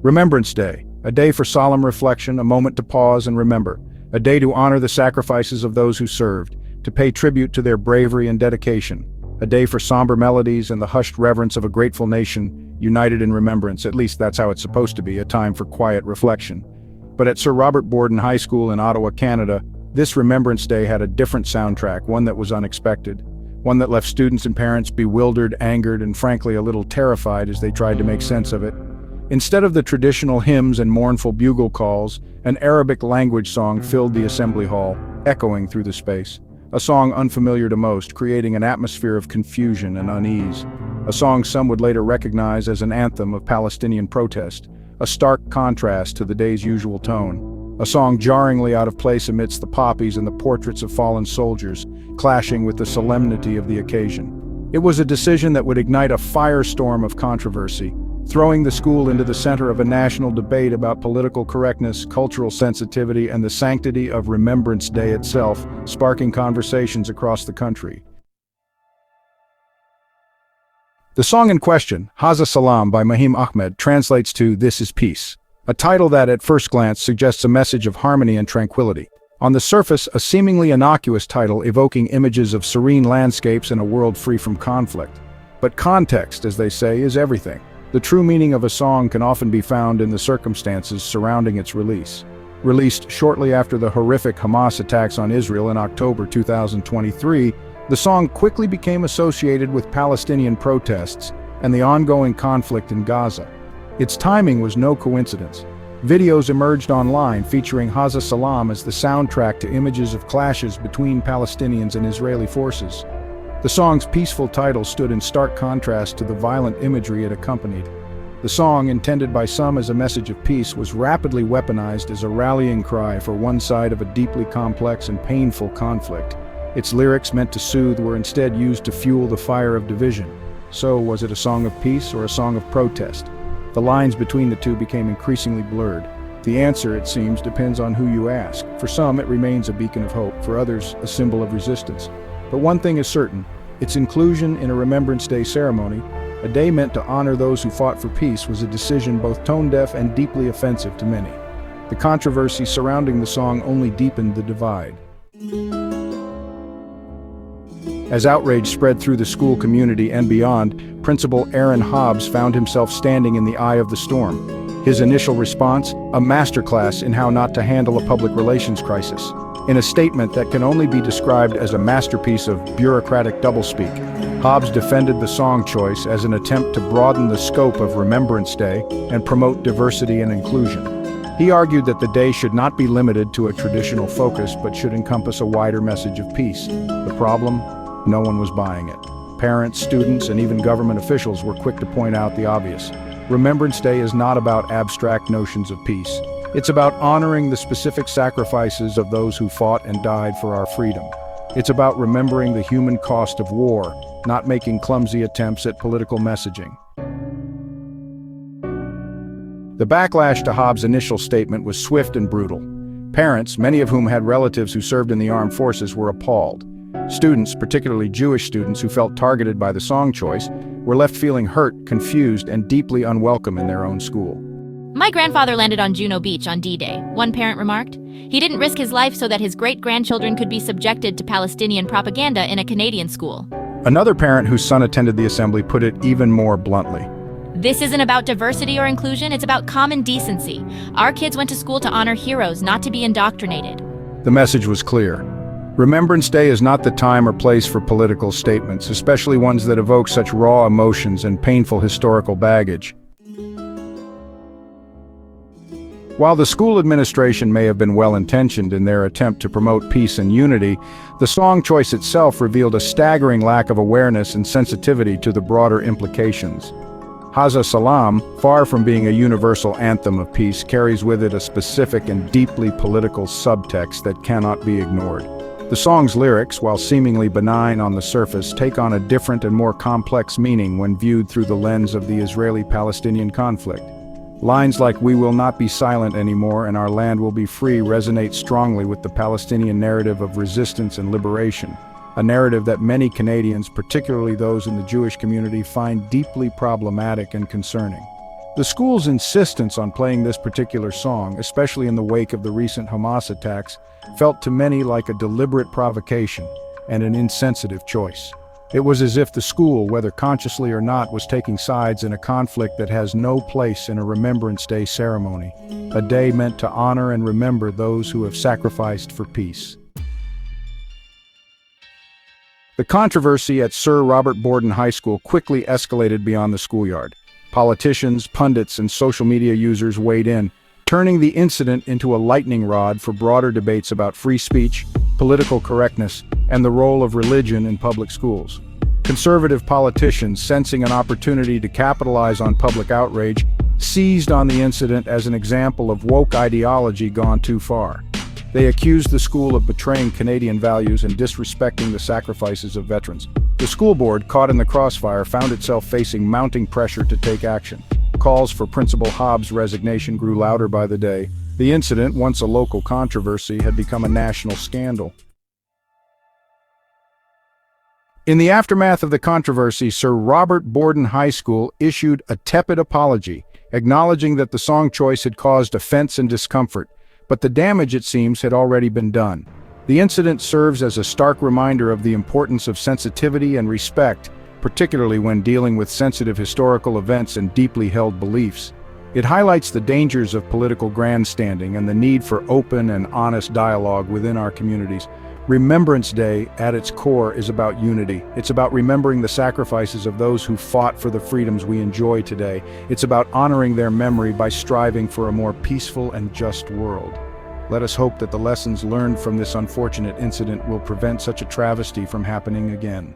Remembrance Day, a day for solemn reflection, a moment to pause and remember, a day to honor the sacrifices of those who served, to pay tribute to their bravery and dedication, a day for somber melodies and the hushed reverence of a grateful nation, united in remembrance. At least that's how it's supposed to be, a time for quiet reflection. But at Sir Robert Borden High School in Ottawa, Canada, this Remembrance Day had a different soundtrack, one that was unexpected, one that left students and parents bewildered, angered, and frankly a little terrified as they tried to make sense of it. Instead of the traditional hymns and mournful bugle calls, an Arabic language song filled the assembly hall, echoing through the space. A song unfamiliar to most, creating an atmosphere of confusion and unease. A song some would later recognize as an anthem of Palestinian protest, a stark contrast to the day's usual tone. A song jarringly out of place amidst the poppies and the portraits of fallen soldiers, clashing with the solemnity of the occasion. It was a decision that would ignite a firestorm of controversy, throwing the school into the center of a national debate about political correctness, cultural sensitivity, and the sanctity of Remembrance Day itself, sparking conversations across the country. The song in question, Haza Salam by Mahim Ahmed, translates to "This is Peace," a title that at first glance suggests a message of harmony and tranquility. On the surface, a seemingly innocuous title evoking images of serene landscapes and a world free from conflict. But context, as they say, is everything. The true meaning of a song can often be found in the circumstances surrounding its release. Released shortly after the horrific Hamas attacks on Israel in October 2023, the song quickly became associated with Palestinian protests and the ongoing conflict in Gaza. Its timing was no coincidence. Videos emerged online featuring Haza Salam as the soundtrack to images of clashes between Palestinians and Israeli forces. The song's peaceful title stood in stark contrast to the violent imagery it accompanied. The song, intended by some as a message of peace, was rapidly weaponized as a rallying cry for one side of a deeply complex and painful conflict. Its lyrics, meant to soothe, were instead used to fuel the fire of division. So, was it a song of peace or a song of protest? The lines between the two became increasingly blurred. The answer, it seems, depends on who you ask. For some, it remains a beacon of hope. For others, a symbol of resistance. But one thing is certain: its inclusion in a Remembrance Day ceremony, a day meant to honor those who fought for peace, was a decision both tone-deaf and deeply offensive to many. The controversy surrounding the song only deepened the divide. As outrage spread through the school community and beyond, Principal Aaron Hobbs found himself standing in the eye of the storm. His initial response, a masterclass in how not to handle a public relations crisis. In a statement that can only be described as a masterpiece of bureaucratic doublespeak, Hobbs defended the song choice as an attempt to broaden the scope of Remembrance Day and promote diversity and inclusion. He argued that the day should not be limited to a traditional focus, but should encompass a wider message of peace. The problem? No one was buying it. Parents, students, and even government officials were quick to point out the obvious. Remembrance Day is not about abstract notions of peace. It's about honoring the specific sacrifices of those who fought and died for our freedom. It's about remembering the human cost of war, not making clumsy attempts at political messaging. The backlash to Hobbs' initial statement was swift and brutal. Parents, many of whom had relatives who served in the armed forces, were appalled. Students, particularly Jewish students who felt targeted by the song choice, were left feeling hurt, confused, and deeply unwelcome in their own school. "My grandfather landed on Juno Beach on D-Day," one parent remarked. "He didn't risk his life so that his great-grandchildren could be subjected to Palestinian propaganda in a Canadian school." Another parent whose son attended the assembly put it even more bluntly. "This isn't about diversity or inclusion, it's about common decency. Our kids went to school to honor heroes, not to be indoctrinated." The message was clear. Remembrance Day is not the time or place for political statements, especially ones that evoke such raw emotions and painful historical baggage. While the school administration may have been well-intentioned in their attempt to promote peace and unity, the song choice itself revealed a staggering lack of awareness and sensitivity to the broader implications. Haza Salam, far from being a universal anthem of peace, carries with it a specific and deeply political subtext that cannot be ignored. The song's lyrics, while seemingly benign on the surface, take on a different and more complex meaning when viewed through the lens of the Israeli-Palestinian conflict. Lines like "We will not be silent anymore and our land will be free" resonate strongly with the Palestinian narrative of resistance and liberation, a narrative that many Canadians, particularly those in the Jewish community, find deeply problematic and concerning. The school's insistence on playing this particular song, especially in the wake of the recent Hamas attacks, felt to many like a deliberate provocation and an insensitive choice. It was as if the school, whether consciously or not, was taking sides in a conflict that has no place in a Remembrance Day ceremony, a day meant to honor and remember those who have sacrificed for peace. The controversy at Sir Robert Borden High School quickly escalated beyond the schoolyard. Politicians, pundits, and social media users weighed in, turning the incident into a lightning rod for broader debates about free speech, political correctness, and the role of religion in public schools. Conservative politicians, sensing an opportunity to capitalize on public outrage, seized on the incident as an example of woke ideology gone too far. They accused the school of betraying Canadian values and disrespecting the sacrifices of veterans. The school board, caught in the crossfire, found itself facing mounting pressure to take action. Calls for Principal Hobbs' resignation grew louder by the day. The incident, once a local controversy, had become a national scandal. In the aftermath of the controversy, Sir Robert Borden High School issued a tepid apology, acknowledging that the song choice had caused offense and discomfort, but the damage, it seems, had already been done. The incident serves as a stark reminder of the importance of sensitivity and respect, particularly when dealing with sensitive historical events and deeply held beliefs. It highlights the dangers of political grandstanding and the need for open and honest dialogue within our communities. Remembrance Day, at its core, is about unity. It's about remembering the sacrifices of those who fought for the freedoms we enjoy today. It's about honoring their memory by striving for a more peaceful and just world. Let us hope that the lessons learned from this unfortunate incident will prevent such a travesty from happening again.